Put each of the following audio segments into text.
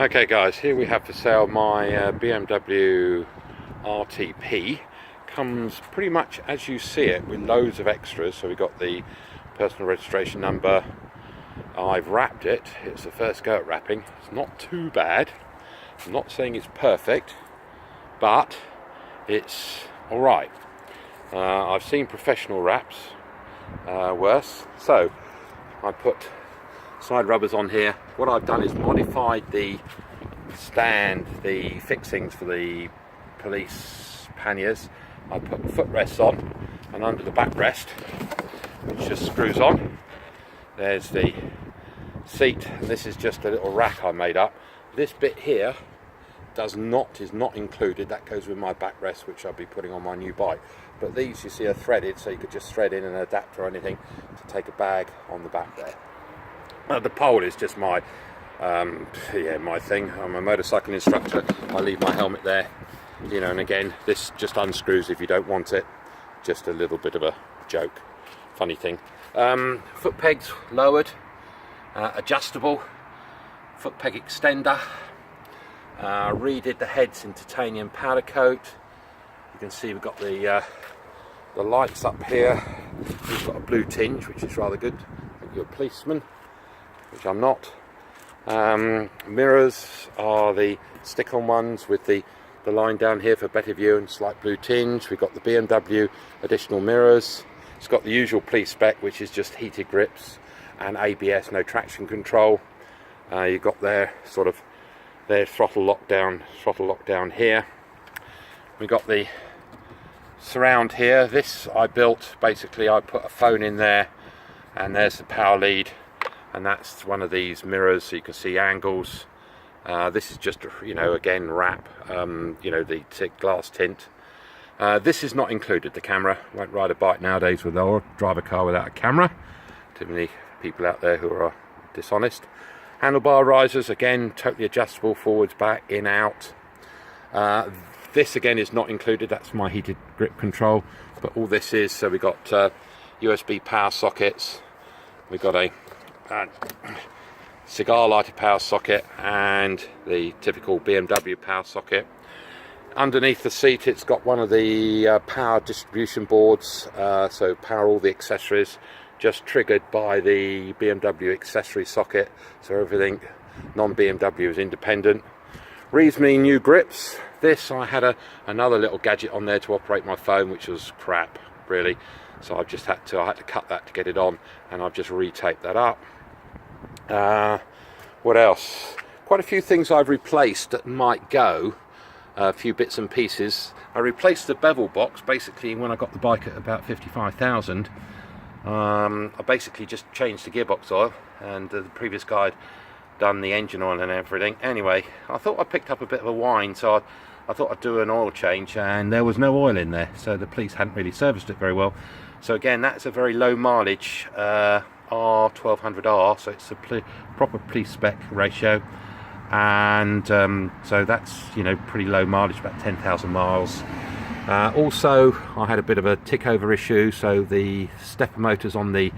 Okay guys, here we have for sale my BMW RTP. Comes pretty much as you see it with loads of extras. So we've got the personal registration number. I've wrapped it. It's the first go at wrapping. It's not too bad. I'm not saying it's perfect, but it's alright. I've seen professional wraps worse. So I put side rubbers on here. What I've done is modified the stand, the fixings for the police panniers. I put footrests on, and under the backrest, which just screws on, there's the seat. And this is just a little rack I made up. This bit here is not included. That goes with my backrest, which I'll be putting on my new bike. But these, you see, are threaded, so you could just thread in an adapter or anything to take a bag on the back there. The pole is just my my thing. I'm a motorcycle instructor. I leave my helmet there, you know, and again, this just unscrews if you don't want it. Just a little bit of a joke, funny thing. Foot pegs lowered, adjustable, foot peg extender. Redid the heads in titanium powder coat. You can see we've got the lights up here. We've got a blue tinge, which is rather good. I think you're a policeman, which I'm not. Mirrors are the stick-on ones with the line down here for better view and slight blue tinge. We've got the BMW additional mirrors. It's got the usual police spec, which is just heated grips and ABS, no traction control. You've got their throttle lockdown here. We've got the surround here. This I built, basically I put a phone in there, and there's the power lead. And that's one of these mirrors, so you can see angles. This is just, you know, again, wrap, you know, the glass tint. This is not included, the camera. Won't ride a bike nowadays or drive a car without a camera. Too many people out there who are dishonest. Handlebar risers, again, totally adjustable, forwards, back, in, out. This, again, is not included. That's my heated grip control. But all this is, so we've got USB power sockets. We've got a cigar lighter power socket and the typical BMW power socket. Underneath the seat, it's got one of the power distribution boards, so power all the accessories, just triggered by the BMW accessory socket, so everything non-BMW is independent. Reasonably new grips. This, I had another little gadget on there to operate my phone, which was crap, really. So I had to cut that to get it on, and I've just retaped that up. What else? Quite a few things I've replaced that might go. A few bits and pieces. I replaced the bevel box. Basically, when I got the bike at about 55,000, I basically just changed the gearbox oil, and the previous guy had done the engine oil and everything. Anyway, I thought I picked up a bit of a whine, so I thought I'd do an oil change, and there was no oil in there, so the police hadn't really serviced it very well. So again, that's a very low mileage R1200R, so it's a proper police spec ratio, and so that's, you know, pretty low mileage, about 10,000 miles. Also, I had a bit of a tick over issue, so the stepper motors on the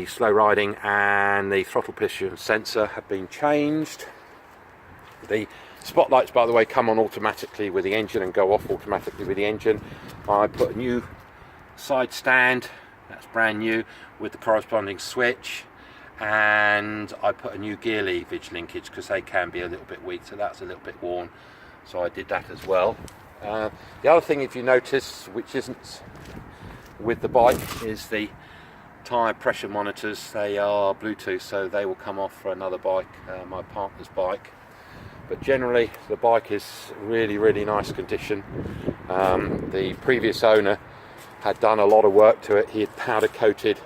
slow riding and the throttle position sensor have been changed. The spotlights, by the way, come on automatically with the engine and go off automatically with the engine. I put a new side stand, that's brand new, with the corresponding switch, and I put a new gear leverage linkage because they can be a little bit weak, so that's a little bit worn, so I did that as well. The other thing, if you notice, which isn't with the bike, is the tyre pressure monitors. They are Bluetooth, so they will come off for another bike, my partner's bike. But generally the bike is really nice condition. The previous owner had done a lot of work to it. He had powder coated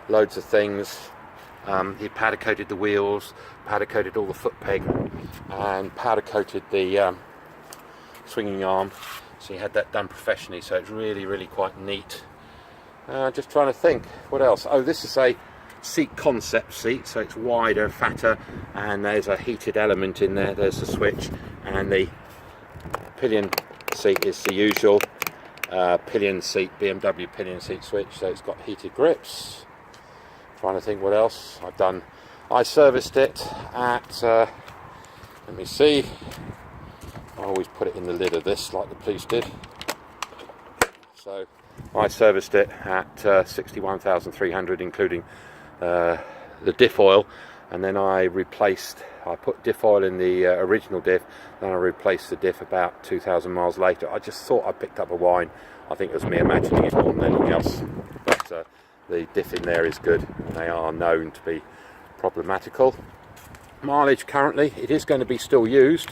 loads of things. He powder coated the wheels, powder coated all the foot peg, and powder coated the swinging arm. So he had that done professionally, so it's really quite neat. Just trying to think what else. Oh, this is a seat concept seat, so it's wider, fatter, and there's a heated element in there. There's the switch, and the pillion seat is the usual pillion seat, BMW pillion seat switch, so it's got heated grips. Trying to think what else I've done. I serviced it at Let me see. I always put it in the lid of this like the police did. So I serviced it at 61,300 including the diff oil, and then I put diff oil in the original diff, then I replaced the diff about 2,000 miles later. I just thought I picked up a whine. I think it was me imagining it more than anything else, but the diff in there is good, and they are known to be problematical. Mileage currently, it is going to be still used.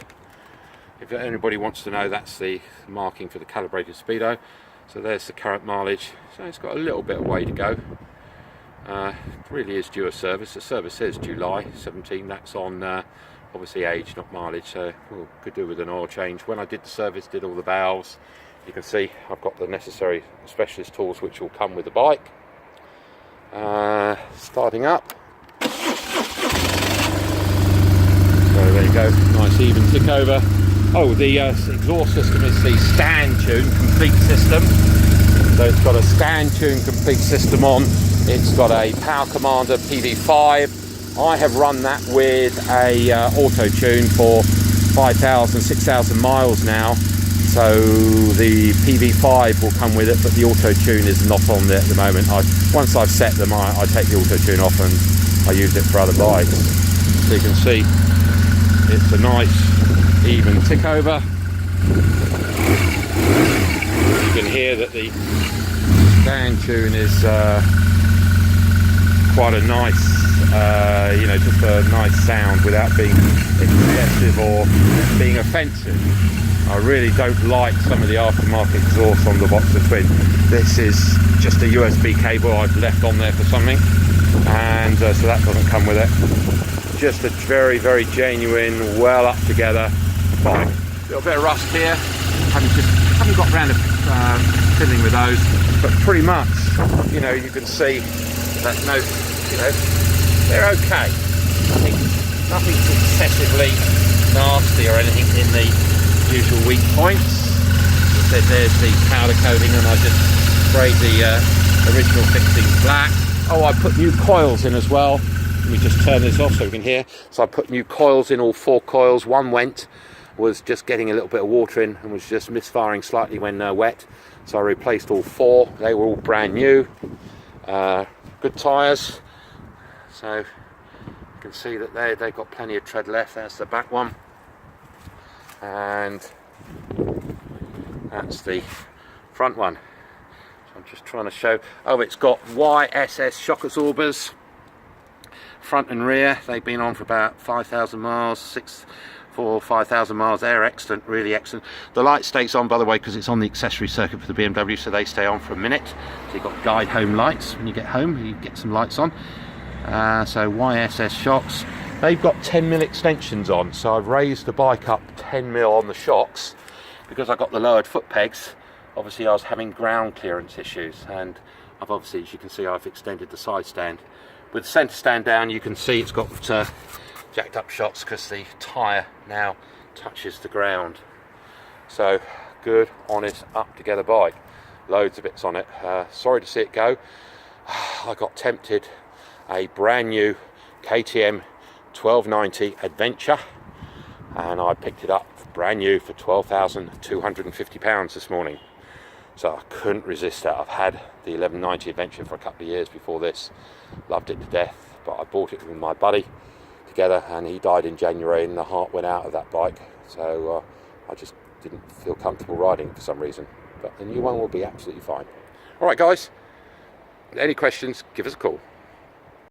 If anybody wants to know, that's the marking for the calibrated speedo. So there's the current mileage. So it's got a little bit of way to go. Really is due a service. The service says July 17. That's on obviously age, not mileage. So could do with an oil change. When I did the service, did all the valves. You can see I've got the necessary specialist tools which will come with the bike. Starting up. So there you go, nice even tick over. Oh, the exhaust system is the stand tune complete system. So it's got a stand tune complete system on. It's got a Power Commander PV5. I have run that with a auto tune for 5,000, 6,000 miles now. So the PV5 will come with it, but the auto tune is not on there at the moment. Once I've set them, I take the auto tune off and I use it for other bikes. So you can see it's a nice even tick over. You can hear that the stand tune is quite a nice, just a nice sound without being excessive or being offensive. I really don't like some of the aftermarket exhaust on the Boxer Twin. This is just a USB cable I've left on there for something, and so that doesn't come with it. Just a very, very genuine, well up together bike. A little bit of rust here. Haven't got around to fiddling with those, but pretty much, you can see that they're okay. Nothing excessively nasty or anything in the usual weak points. As I said, there's the powder coating, and I just sprayed the original fixing black. Oh, I put new coils in as well. Let me just turn this off so we can hear. So I put new coils in, all 4 coils. One was just getting a little bit of water in and was just misfiring slightly when wet. So I replaced all 4. They were all brand new. Good tyres. So you can see that they've got plenty of tread left. There's the back one. And that's the front one. So I'm just trying to show. Oh, it's got YSS shock absorbers. Front and rear, they've been on for about 5,000 miles, 5,000 miles. They're excellent, really excellent. The light stays on, by the way, because it's on the accessory circuit for the BMW, so they stay on for a minute. So you've got guide home lights. When you get home, you get some lights on. So YSS shocks. They've got 10mm extensions on, so I've raised the bike up 10mm on the shocks because I got the lowered foot pegs. Obviously, I was having ground clearance issues, and I've obviously, as you can see, I've extended the side stand. With the centre stand down, you can see it's got jacked up shocks because the tyre now touches the ground. So good, honest, up together bike. Loads of bits on it. Sorry to see it go. I got tempted. A brand new KTM 1290 Adventure, and I picked it up brand new for £12,250 this morning. So I couldn't resist that. I've had the 1190 Adventure for a couple of years before this. Loved it to death, but I bought it with my buddy together, and he died in January, and the heart went out of that bike. So I just didn't feel comfortable riding for some reason. But the new one will be absolutely fine. All right, guys. Any questions? Give us a call.